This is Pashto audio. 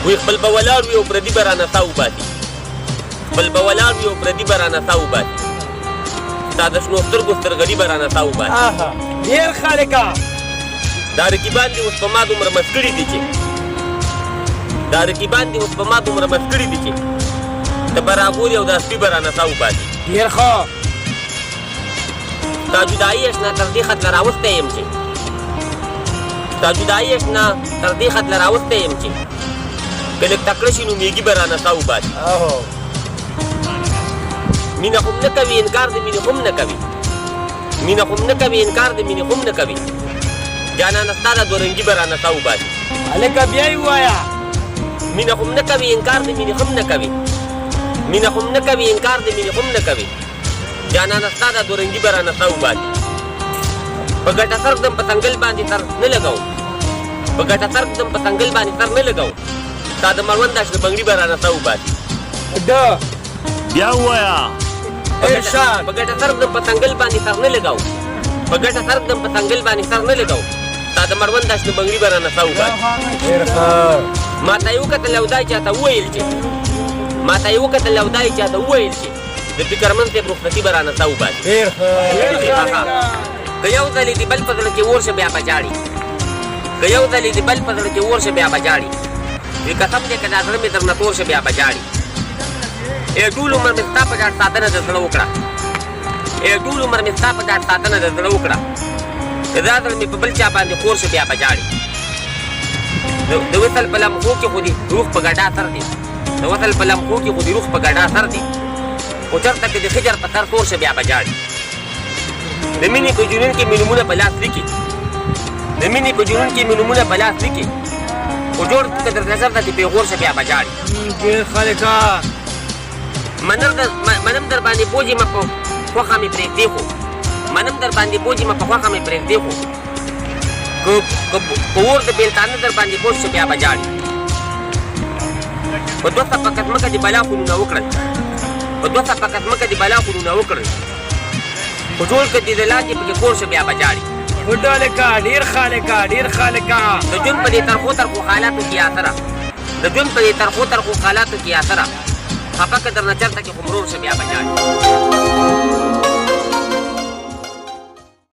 وی خپل به ولاړ وي او پردي به رانه سا وباسي خپل به ولاړ وي او پردي به رانه سا وباسي ستا د شنو سترګو سترګري به رانه سا وباسي ډېر خالقه دا رقیبان دي اوس په ما دومره مست کړي دي چې دا رقیبان دي اوس په ما دومره مست کړي دي چې د برابوري او د سپي به رانه سا وباسي ډېر ښه ستا جدایي اشنا تر دې خط له راوستی یم چې ستا جدایي اشنا تر دې خط له راوستی یم چې که لږ تکړه شي نو میږي به رانه سا وباسي مینه خو نه کوي انکار د مینې خو نه کوي مینه خو نه کوي انکار د مینې خو نه کوي جانانه ستا د دورنګي به رانه سا وباسي هلکه بیا یې ووایه مینه خو نه کوي انکار د مینې خو نه کوي مینه خو نه کوي انکار د مینې خو نه کوي جانانه ستا د دورنګي به رانه سا وباسي په ګټه سر دم په څنګل باندې سر نه لګوم په ګټه سر دم په څنګل باندې سر نه لګوم ستا د مړوند داش د بنګړي به رانه سا وباسي بیا ووایه ارشاد په ګټه سر دم په څنګل باندې سر نه لګوم په ګټه سر دم په څنګل باندې سر نه لګوم ستا د مړوند داش د بنګړي به رانه سا وباسي ډېر ښه ما ته یې وکتل او دا یې چاته وویل چې ما ته یې وکتل او دا یې چاته وویل چې د فکرمند صاحب رخصتي به رانه سا وباسي ډېر ښه که یو ځل یې د بل په زړه کې اور شه بیا به ژاړي که یو ځل یې د بل په زړه کې اور شه بیا به ژاړي وي قسم دی که دا زړه مې درنه تور شه بیا به ژاړي ای ټول عمر مې ستا په ډاډ ساتنه د زړه وکړه ای ټول عمر مې ستا په ډاډ ساتنه د زړه وکړه که دا زړه مې په بل چا باندې خور شه بیا به ژاړي د وصل په لمحو کې خو دې روح په ګډا سر دی د وصل په لمحو کې خو دې روح په ګډا سر دی خو چېرته کې د خجر په سر تور شه بیا به ژاړي د مینې په جنون کې مې نومونه په لاس لیکي د مینې په جنون کې مې نومونه په لاس لیکي خو جوړ که در نظر ته دې پېغور شه بیا به ژاړي ډېر خالقه منم در باندې بوج یم په خوښه مې پرېږدې خو منم در باندې بوج یم په خوښه مې پرېږدې خو که اور د بېلتانه در باندې بوج شه بیا به ژاړي په دوه څپه ځمکه دې بلا خونونه وکړل په دوه څپه ځمکه دې بلا خونونه وکړل خو ټول که دې د لاندې پکې کور شه بیا به ژاړي ډالکه ډېر خالقه ډېر خالقه د ژوند په دې ترخو ترخو حالاتو کې یا سره د ژوند په دې ترخو ترخو حالاتو کې یا سره خفه که درنه چرته کې خو مرور شه بیا به ژاړي